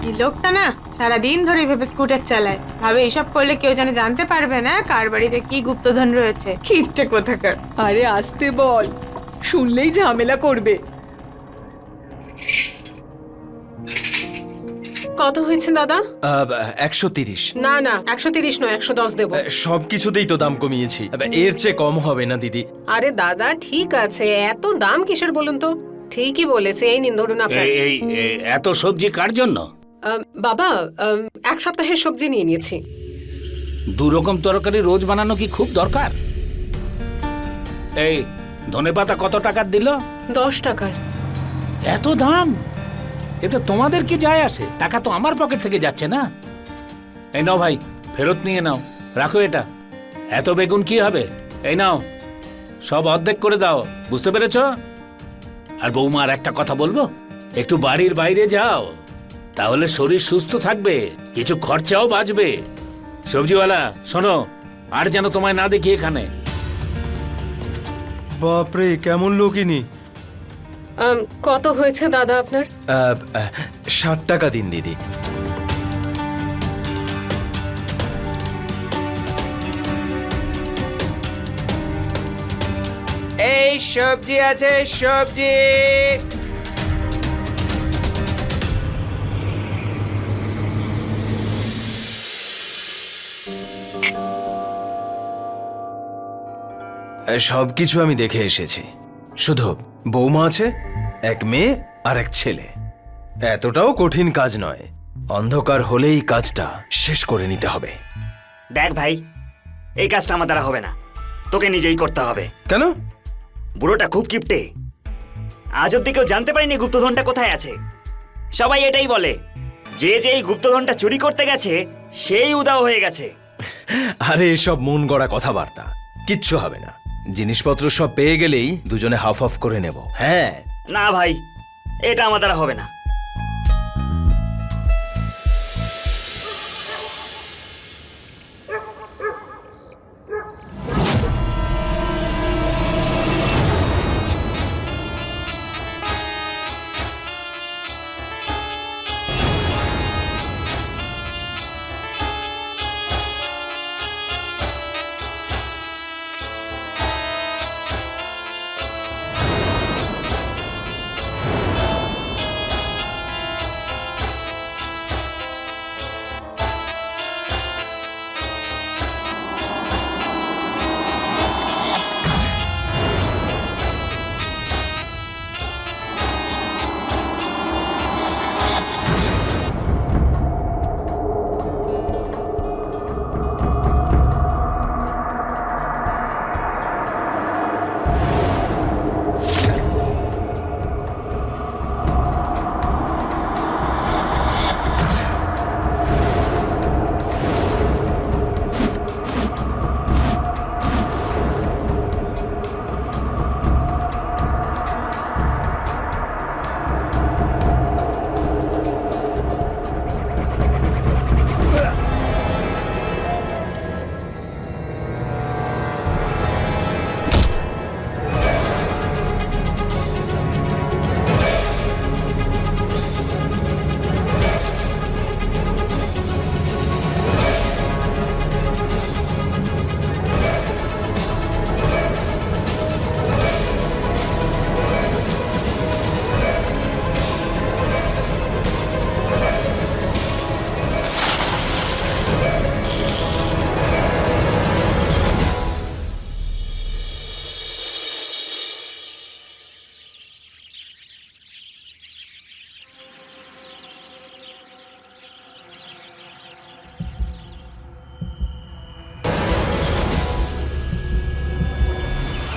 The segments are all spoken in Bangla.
এই লোকটা না সারাদিন ধরে এভাবে স্কুটার চালায়, ভাবে এসব করলে কেউ যেন জানতে পারবে না কার বাড়িতে কি গুপ্তধন রয়েছে। কিপটে কোথাকার। আরে আসতে বল, শুনলেই ঝামেলা করবে। কত হয়েছে দাদা? 130। না না 130 নয়, 110 দেবো। সবকিছুতেই তো দাম কমিয়েছি, এর চেয়ে কম হবে না দিদি। আরে দাদা ঠিক আছে, এত দাম কিসের বলুন তো? ঠিকই বলেছে, এই নিন ধরুন আপনার। এই এত সবজি কার জন্য? বাবা, এক সপ্তাহের সবজি নিয়ে নিয়েছি। 2 রকম তরকারি রোজ বানানো কি খুব দরকার? এই ধনেপাতা কত টাকার দিল? 10 টাকার। এত দাম? এতে তোমাদের কি যায় আসে? টাকা তো আমার পকেট থেকে যাচ্ছে না। এই নাও ভাই, ফেরত নিয়ে নাও, রাখো এটা। এত বেগুন কি হবে? এই নাও, সব অর্ধেক করে দাও, বুঝতে পেরেছ? আর বৌমা, আর একটা কথা বলবো, একটু বাড়ির বাইরে যাও, তাহলে শরীর সুস্থ থাকবে, কিছু খরচাও বাঁচবে। সবজিওয়ালা শোনো, আর যেন তোমায় না দেখি এখানে। বাপরে, কেমন লোকিনি। কত হয়েছে দাদা আপনার? 60 টাকা দিন দিদি। এই সবজি আছে, সবজি। সবকিছু আমি দেখে এসেছি, শুধু বৌমা আছে, এক মেয়ে আর এক ছেলে। এতটাও কঠিন কাজ নয়, অন্ধকার হলেই কাজটা শেষ করে নিতে হবে। দেখ ভাই, এই কাজটা আমার দ্বারা হবে না, তোকে নিজেই করতে হবে। কেন? বুড়োটা খুব কিপটে, আজ অব্দি কেউ জানতে পারেনি গুপ্তধনটা কোথায় আছে। সবাই এটাই বলে, যে যে এই গুপ্তধনটা চুরি করতে গেছে সেই উদাও হয়ে গেছে। আরে এসব মন গড়া কথাবার্তা, কিচ্ছু হবে না। জিনিসপত্র সব পেয়ে গেলেই দুজনে হাফ হাফ করে নেব। হ্যাঁ না ভাই, এটা আমার দ্বারা হবে না।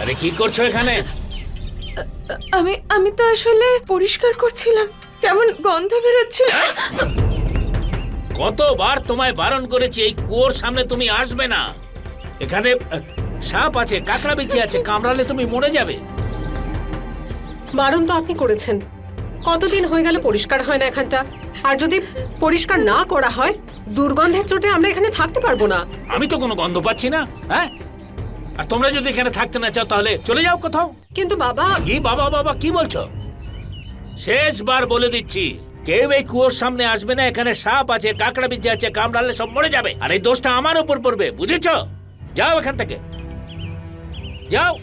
আরে কি করছো এখানে? আমি তো আসলে পরিষ্কার করছিলাম, কেমন গন্ধ বেরোচ্ছিল। কতবার তোমায় বারণ করেছি এই কুয়োর সামনে তুমি আসবে না। এখানে সাপ আছে, কাঁকড়া বিচি আছে, কামড়ালে তুমি মরে যাবে। বারণ তো আপনি করেছেন, কতদিন হয়ে গেল পরিষ্কার হয় না এখানটা। আর যদি পরিষ্কার না করা হয়, দুর্গন্ধের চোটে আমরা এখানে থাকতে পারবো না। আমি তো কোনো গন্ধ পাচ্ছি না। হ্যাঁ, আর তোমরা যদি এখানে থাকতে না চাও তাহলে চলে যাও কোথাও। কিন্তু বাবা, কি বাবা বাবা কি বলছো? শেষবার বলে দিচ্ছি, কেউ এই কুয়োর সামনে আসবে না। এখানে সাপ আছে, কাকড়া বিদ্যা আছে, কামড়ালে সব মরে যাবে। আর এই দোষটা আমার উপর পড়বে, বুঝেছো? যাও এখান থেকে, যাও।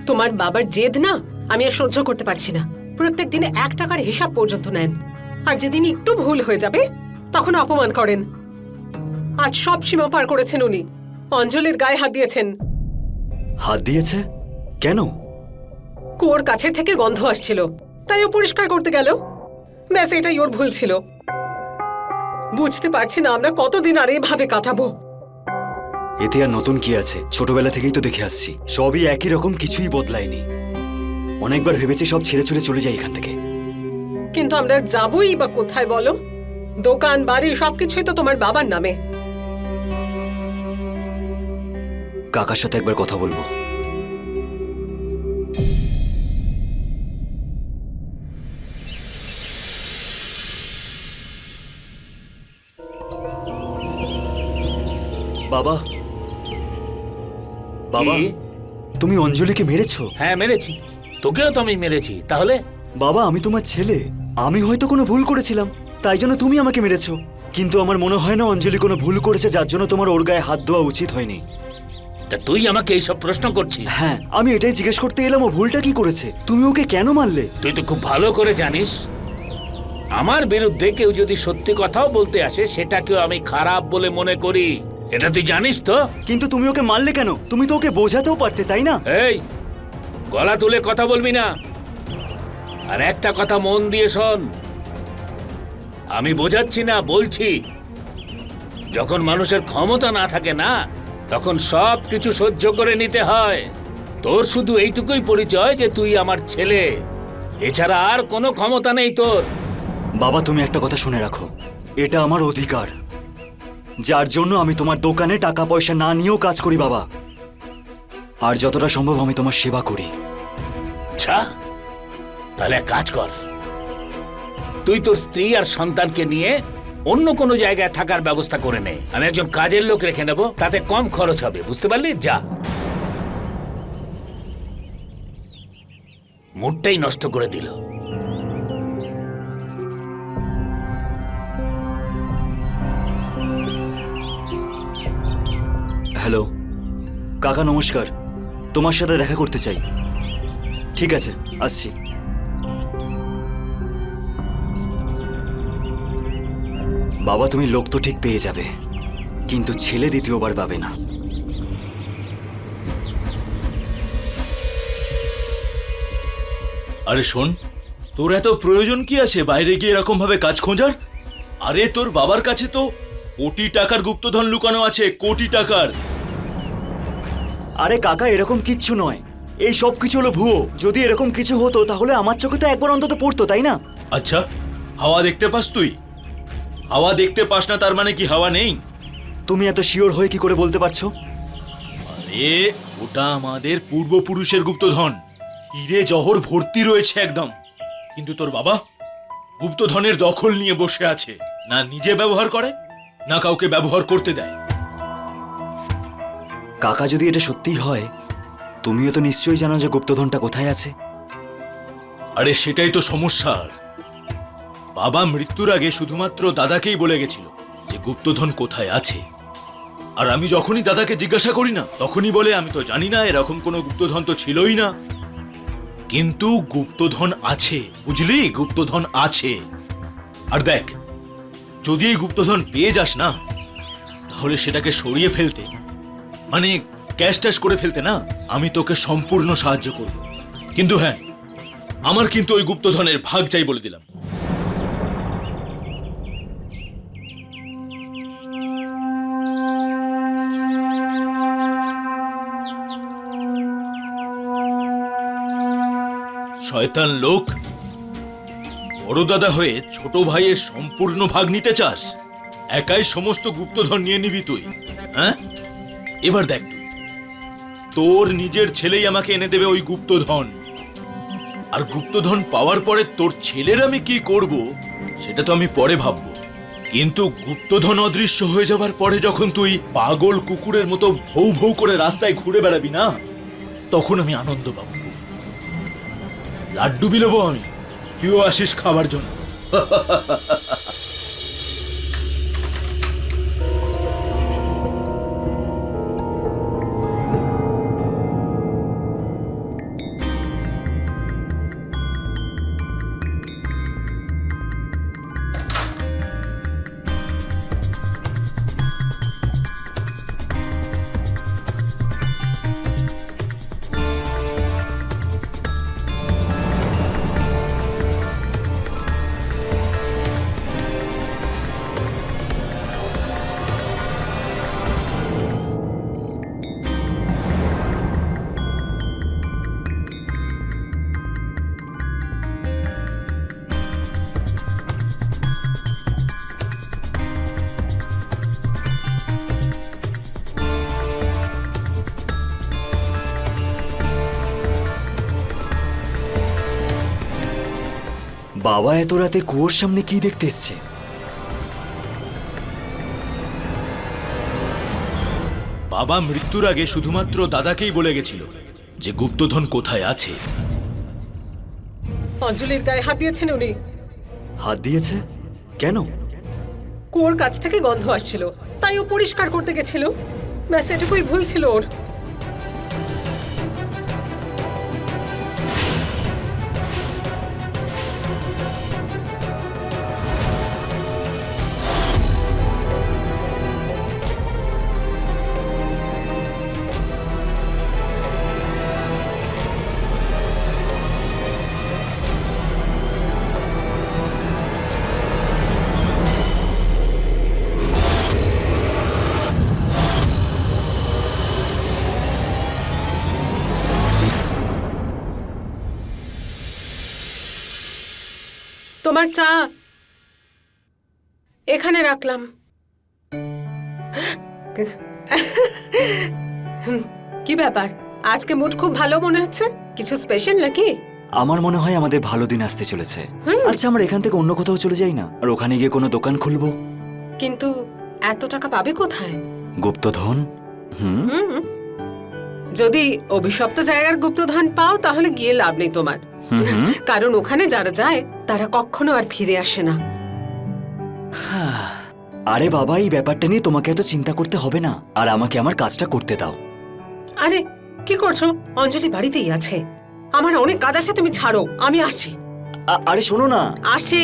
তোমার বাবার জেদ না আমি আর সহ্য করতে পারছি না। প্রত্যেক দিনে 1 টাকার হিসাব পর্যন্ত নেন, আর যেদিন একটু ভুল হয়ে যাবে তখন অপমান করেন। আজ সব সীমা পার করেছেন উনি। অঞ্জলির গায়ে হাত দিয়েছেন। হাত দিয়েছে কেন? কুয়োর কাছের থেকে গন্ধ আসছিল, তাই ও পরিষ্কার করতে গেল। ব্যাস এটাই ওর ভুল ছিল। বুঝতে পারছি না আমরা কতদিন আর এভাবে কাটাবো। এতে আর নতুন কি আছে? ছোটবেলা থেকেই তো দেখে আসছি, সবই একই রকম, কিছুই বদলায়নি। অনেকবার ভেবেছি সব ছেড়ে ছুড়ে চলে যাই এখান থেকে। কিন্তু আমরা যাবই বা কোথায় বলো? দোকান বাড়ি সবকিছুই তো তোমার বাবার নামে। কাকার সাথে একবার কথা বলবো। বাবা, বাবা, কি? তুমি অঞ্জলিকে মেরেছো? হ্যাঁ মেরেছি, তোকেও তো আমি মেরেছি। তাহলে বাবা, আমি তোমার ছেলে। আমি হয়তো কোনো ভুল করেছিলাম, তাই জন্য তুমি আমাকে মেরেছো। কিন্তু আমার মনে হয় না অঞ্জলি কোনো ভুল করেছে যার জন্য তোমার ওর গায়ে হাত দেওয়া উচিত হয়নি। তা তুই আমাকে এইসব প্রশ্ন করছিস? হ্যাঁ, আমি এটাই জিজ্ঞেস করতে এলাম, ও ভুলটা কি করেছে? তুমি ওকে কেন মারলে? তুই তো খুব ভালো করে জানিস আমার বিরুদ্ধে কেউ যদি সত্যি কথাও বলতে আসে সেটাকেও আমি খারাপ বলে মনে করি। এটা তুই জানিস তো? কিন্তু তুমি ওকে মারলে কেন? তুমি তো ওকে বোঝাতেও পারতে, তাই না? এই, গলা তুলে কথা বলবি না। আর একটা কথা মন দিয়ে শোন, আমি বোঝাচ্ছি না, বলছি। যখন মানুষের ক্ষমতা না থাকে না, তখন সব কিছু সহ্য করে নিতে হয়। তোর শুধু এইটুকুই পরিচয় যে তুই আমার ছেলে, এছাড়া আর কোনো ক্ষমতা নেই তোর। বাবা, তুমি একটা কথা শুনে রাখো, এটা আমার অধিকার, যার জন্য আমি তোমার দোকানে টাকা পয়সা না নিয়েও কাজ করি বাবা। আর যতটা সম্ভব আমি তোমার সেবা করি। আচ্ছা, তাহলে এক কাজ কর, তুই তোর স্ত্রী আর সন্তানকে নিয়ে অন্য কোনো জায়গায় থাকার ব্যবস্থা করে নে। আমি একজন কাজের লোক রেখে নেব, তাতে কম খরচ হবে, বুঝতে পারলি? যা। মুডটাই নষ্ট করে দিল। হ্যালো কাকা, নমস্কার। তোমার সাথে দেখা করতে চাই। ঠিক আছে, আসছি। বাবা, তুমি লোক তো ঠিক পেয়ে যাবে, কিন্তু ছেলে দ্বিতীয়বার পাবে না। আরে শোন, তোর এত প্রয়োজন কি আছে বাইরে গিয়ে এরকম ভাবে কাজ খোঁজার? আরে তোর বাবার কাছে তো কোটি টাকার গুপ্তধন লুকানো আছে, কোটি টাকার। আরে কাকা, এরকম কিচ্ছু নয়, এই সব কিছু হলো ভুয়ো। যদি এরকম কিছু হতো তাহলে আমার চোখে তো একবার অন্তত পড়তো, তাই না? আচ্ছা, হাওয়া দেখতে পাস তুই? হাওয়া দেখতে পাস না তার মানে কি হাওয়া নেই? তুমি এত শিওর হয়ে কি করে বলতে পারছো? আরে ওটা আমাদের পূর্বপুরুষের গুপ্তধন, হিরে জহর ভর্তি রয়েছে একদম। কিন্তু তোর বাবা গুপ্তধনের দখল নিয়ে বসে আছে, না নিজে ব্যবহার করে না কাউকে ব্যবহার করতে দেয়। কাকা, যদি এটা সত্যিই হয়, তুমিও তো নিশ্চয়ই জানো যে গুপ্তধনটা কোথায় আছে। আরে সেটাই তো সমস্যা। বাবা মৃত্যুর আগে শুধুমাত্র দাদাকেই বলে গেছিল যে গুপ্তধন কোথায় আছে। আর আমি যখনই দাদাকে জিজ্ঞাসা করি না, তখনই বলে আমি তো জানি না, এরকম কোনো গুপ্তধন তো ছিলই না। কিন্তু গুপ্তধন আছে, বুঝলি? গুপ্তধন আছে। আর দেখ, যদি এই গুপ্তধন পেয়ে যাস না, তাহলে সেটাকে সরিয়ে ফেলতে, মানে ক্যাশ ট্যাশ করে ফেলতে না, আমি তোকে সম্পূর্ণ সাহায্য করব। কিন্তু হ্যাঁ, আমার কিন্তু ওই গুপ্তধনের ভাগ চাই বলে দিলাম। শয়তান লোক, বড় দাদা হয়ে ছোট ভাইয়ের সম্পূর্ণ ভাগ নিতে চাস? একাই সমস্ত গুপ্তধন নিয়ে নিবি তুই? হ্যাঁ, এবার দেখ, তুই তোর নিজের ছেলেই আমাকে এনে দেবে ওই গুপ্তধন। আর গুপ্তধন পাওয়ার পরে তোর ছেলের আমি কি করব সেটা তো আমি পরে ভাববো। কিন্তু গুপ্তধন অদৃশ্য হয়ে যাবার পরে যখন তুই পাগল কুকুরের মতো ভৌ ভৌ করে রাস্তায় ঘুরে বেড়াবি না, তখন আমি আনন্দ পাবো। লাড্ডু বিলোবো আমি, তুইও আসিস খাবার জন্য। বাবা এত রাতে কুয়োর সামনে কি দেখতে এসছে? বাবা মৃত্যুর আগে শুধুমাত্র দাদাকেই বলে গেছিল যে গুপ্তধন কোথায় আছে। অঞ্জলির গায়ে হাত দিয়েছেন উনি। হাত দিয়েছে কেন? কুয়োর কাছ থেকে গন্ধ আসছিল, তাই ও পরিষ্কার করতে গেছিল। ব্যাস এটুকুই ভুল ছিল ওর। তোমার চা এখানে রাখলাম। কি ব্যাপার, আজকে মুড খুব ভালো মনে হচ্ছে? কিছু স্পেশাল নাকি? আমার মনে হয় আমাদের ভালো দিন আসতে চলেছে। আচ্ছা, আমরা এখান থেকে অন্য কোথাও চলে যাই না, আর ওখানে গিয়ে কোনো দোকান খুলবো। কিন্তু এত টাকা পাবে কোথায়? গুপ্তধন। যদি অভিশপ্ত জায়গার গুপ্তধন পাও তাহলে গিয়ে লাভ নেই তোমার। কারণ ওখানে যারা যায় তারা কখনো আর ফিরে আসে না। আরে বাবা, এই ব্যাপারটা নিয়ে তোমাকে এত চিন্তা করতে হবে না, আর আমাকে আমার কাজটা করতে দাও। আরে কি করছো? অঞ্জলি বাড়িতেই আছে। আমার অনেক কাজ আছে, তুমি ছাড়ো, আমি আসছি। আরে শোনো না। আসছি।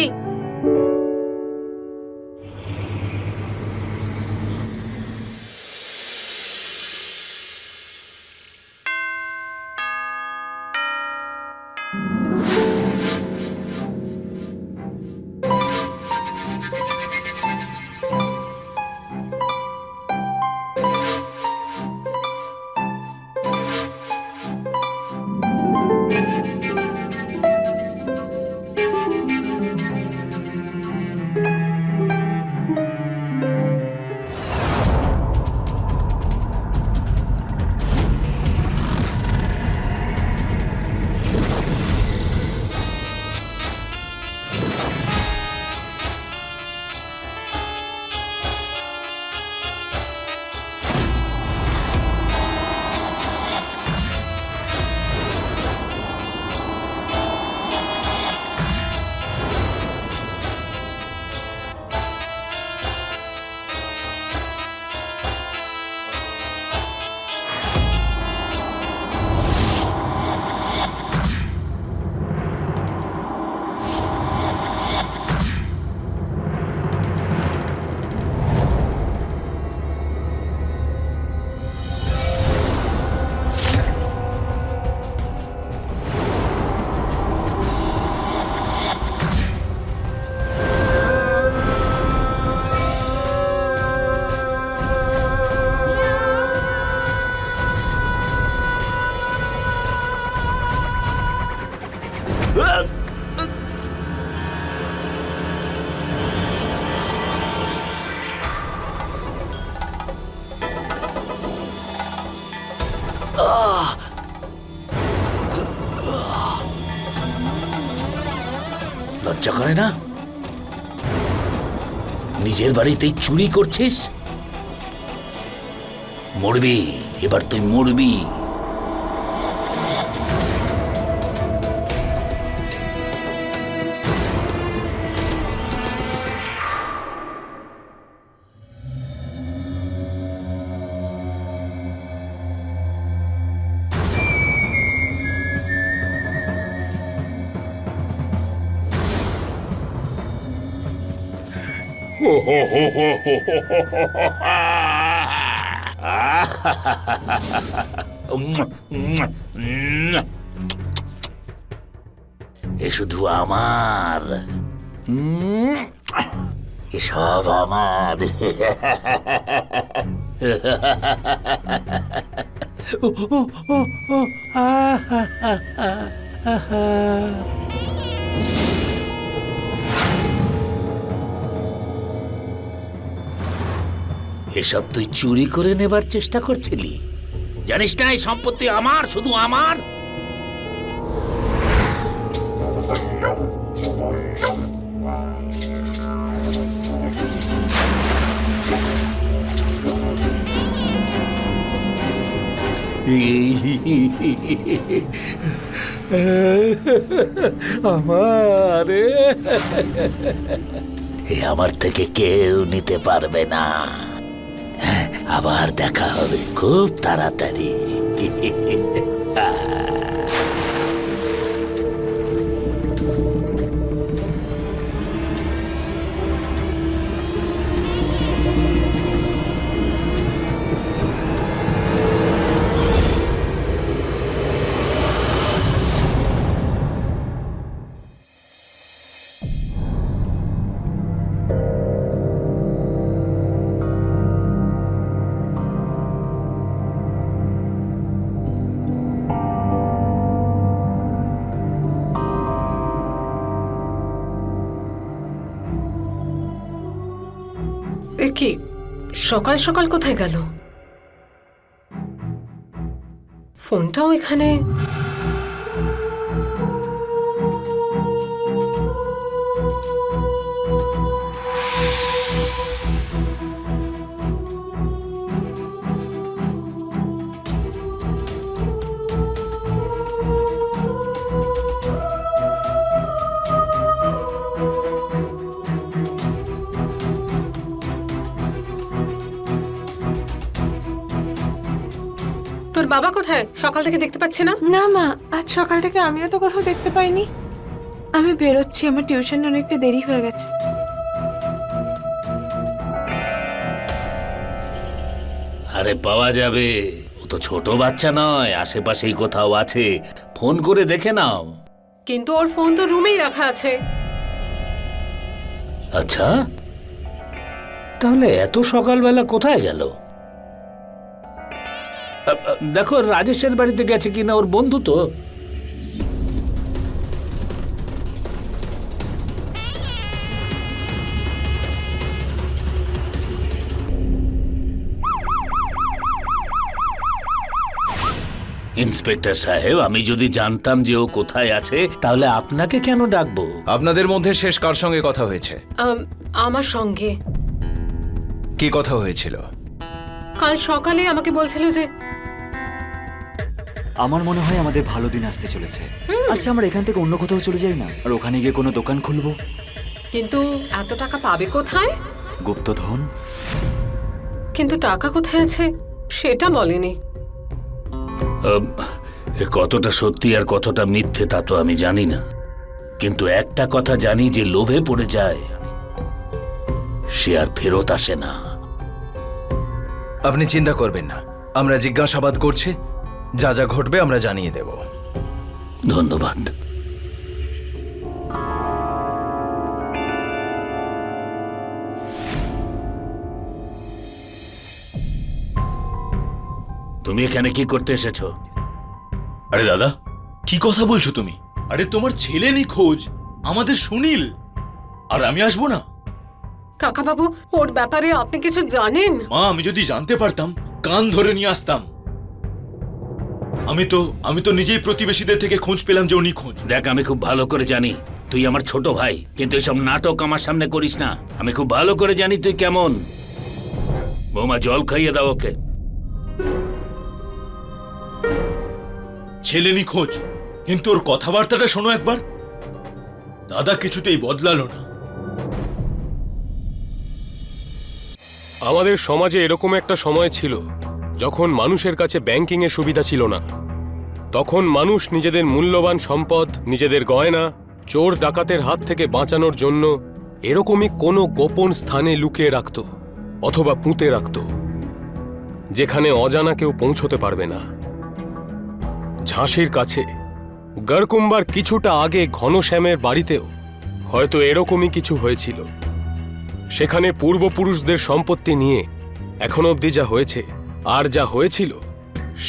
লজ্জা করে না? নিজের বাড়িতেই চুরি করছিস? মরবি, এবার তুই মরবি। এ শুধু আমার, এসব আমার। এসব তুই চুরি করে নেবার চেষ্টা করছিলি? জানিস না এই সম্পত্তি আমার, শুধু আমার। আমার আমার থেকে কেউ নিতে পারবে না। আবার দেখা হবে খুব তাড়াতাড়ি। এ কি সকাল সকাল কোথায় গেল? ফোনটাও এখানে। তোর বাবা কোথায়? সকাল থেকে দেখতে পাচ্ছি না। না মা, আজ সকাল থেকে আমিও তো কোথাও দেখতে পাইনি। আমি বেরোচ্ছি, আমার টিউশন অনেকটা দেরি হয়ে গেছে। আরে পাওয়া যাবে, ও তো ছোট বাচ্চা নয়, আশেপাশেই কোথাও আছে, ফোন করে দেখে নাও। কিন্তু ওর ফোন তো রুমেই রাখা আছে। আচ্ছা, তাহলে এত সকালবেলা কোথায় গেল? দেখো রাজেশের বাড়িতে গেছে কিনা, ওর বন্ধু তো। ইন্সপেক্টর সাহেব, আমি যদি জানতাম যে ও কোথায় আছে তাহলে আপনাকে কেন ডাকবো? আপনাদের মধ্যে শেষ কার সঙ্গে কথা হয়েছে? আমার সঙ্গে। কি কথা হয়েছিল? কাল সকালে আমাকে বলছিল যে আমার মনে হয় আমাদের ভালো দিন আসতে চলেছে। আচ্ছা, আমরা এখান থেকে অন্য কোথাও চলে যাই না, আর ওখানে গিয়ে কোনো দোকান খুলবো। কিন্তু এত টাকা পাবে কোথায়? গুপ্তধন। কিন্তু টাকা কোথায় আছে সেটা বলেনি। কতটা সত্যি আর কতটা মিথ্যে তা তো আমি জানি না, কিন্তু একটা কথা জানি, যে লোভে পড়ে যায় সে আর ফেরত আসে না। আপনি চিন্তা করবেন না, আমরা জিজ্ঞাসাবাদ করছি, যা যা ঘটবে আমরা জানিয়ে দেব। ধন্যবাদ। তুমি এখানে কি করতে এসেছো? আরে দাদা, কি কথা বলছো তুমি? আরে তোমার ছেলে নিখোঁজ, আমাদের সুনীল, আর আমি আসবো না? কাকা বাবু, ওর ব্যাপারে আপনি কিছু জানেন? মা, আমি যদি জানতে পারতাম কান ধরে নিয়ে আসতাম। আমি তো নিজেই প্রতিবেশীদের থেকে খোঁজ পেলাম যে ও নিখোঁজ। দেখ, আমি খুব ভালো করে জানি তুই আমার ছোট ভাই, কিন্তু এসব নাটক আমার সামনে করিস না। আমি খুব ভালো করে জানি তুই কেমন। বৌমা, জল খাইয়ে দাও ওকে। ছেলে নিখোঁজ, কিন্তু ওর কথাবার্তাটা শোনো একবার। দাদা কিছুতেই বদলালো না। আমাদের সমাজে এরকম একটা সময় ছিল যখন মানুষের কাছে ব্যাংকিং এর সুবিধা ছিল না। তখন মানুষ নিজেদের মূল্যবান সম্পদ, নিজেদের গয়না চোর ডাকাতের হাত থেকে বাঁচানোর জন্য এরকমই কোনো গোপন স্থানে লুকিয়ে রাখত অথবা পুঁতে রাখত, যেখানে অজানা কেউ পৌঁছতে পারবে না। ঝাঁসির কাছে গড়কুম্বার কিছুটা আগে ঘনশ্যামের বাড়িতেও হয়তো এরকমই কিছু হয়েছিল। সেখানে পূর্বপুরুষদের সম্পত্তি নিয়ে এখন অবধি যা হয়েছে আর যা হয়েছিল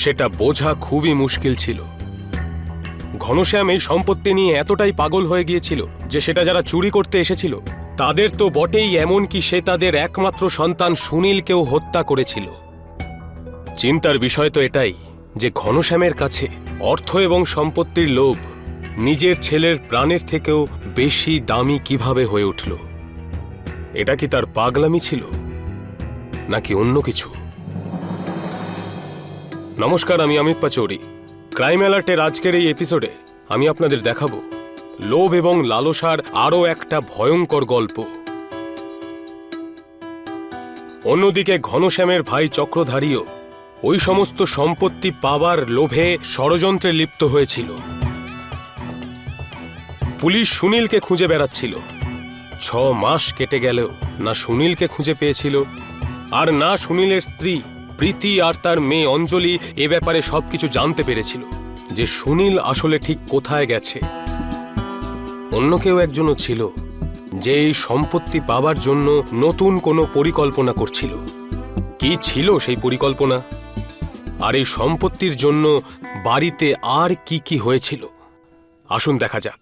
সেটা বোঝা খুবই মুশকিল ছিল। ঘনশ্যাম এই সম্পত্তি নিয়ে এতটাই পাগল হয়ে গিয়েছিল যে সেটা যারা চুরি করতে এসেছিল তাদের তো বটেই, এমনকি সে তাদের একমাত্র সন্তান সুনীলকেও হত্যা করেছিল। চিন্তার বিষয় তো এটাই যে ঘনশ্যামের কাছে অর্থ এবং সম্পত্তির লোভ নিজের ছেলের প্রাণের থেকেও বেশি দামি কিভাবে হয়ে উঠল। এটা কি তার পাগলামি ছিল নাকি অন্য কিছু? নমস্কার, আমি অমিত পাচৌরি। ক্রাইম অ্যালার্টের আজকের এই এপিসোডে আমি আপনাদের দেখাবো লোভ এবং লালসার আরও একটা ভয়ঙ্কর গল্প। অন্যদিকে ঘনশ্যামের ভাই চক্রধারীও ওই সমস্ত সম্পত্তি পাবার লোভে ষড়যন্ত্রে লিপ্ত হয়েছিল। পুলিশ সুনীলকে খুঁজে বেড়াচ্ছিল। 6 মাস কেটে গেলেও না সুনীলকে খুঁজে পেয়েছিল, আর না সুনীলের স্ত্রী প্রীতি আর তার মেয়ে অঞ্জলি এ ব্যাপারে সবকিছু জানতে পেরেছিল যে সুনীল আসলে ঠিক কোথায় গেছে। অন্য কেউ একজনও ছিল যে এই সম্পত্তি পাবার জন্য নতুন কোনো পরিকল্পনা করছিল। কি ছিল সেই পরিকল্পনা, আর এই সম্পত্তির জন্য বাড়িতে আর কি কি হয়েছিল আসুন দেখা যাক।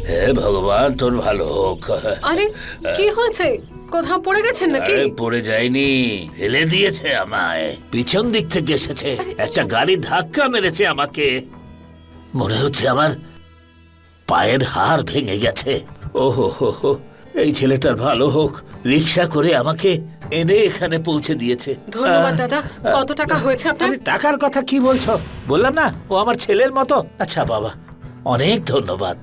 হে ভগবান, তোর ভালো হোক। আরে কি হয়েছে? কোথাও পড়ে গেছেন নাকি? আরে পড়ে যায়নি, ফেলে দিয়েছে আমায়। পিছন দিক থেকে এসেছে, একটা গাড়ি ধাক্কা মেরেছে আমাকে। মনে হচ্ছে আমার পায়ের হাড় ভেঙে গেছে। ওহো হো হো, এই ছেলেটার ভালো হোক, রিক্সা করে আমাকে এনে এখানে পৌঁছে দিয়েছে। ধন্যবাদ দাদা। কত টাকা হয়েছে আপনার? আরে টাকার কথা কি বলছো? বললাম না ও আমার ছেলের মতো। আচ্ছা বাবা, অনেক ধন্যবাদ।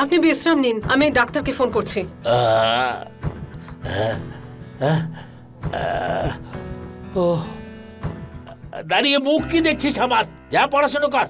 আপনি বিশ্রাম নিন, আমি ডাক্তারকে ফোন করছি। ও দাঁড়িয়ে মুখ কি দেখছিস আমার? যা পড়াশোনা কর।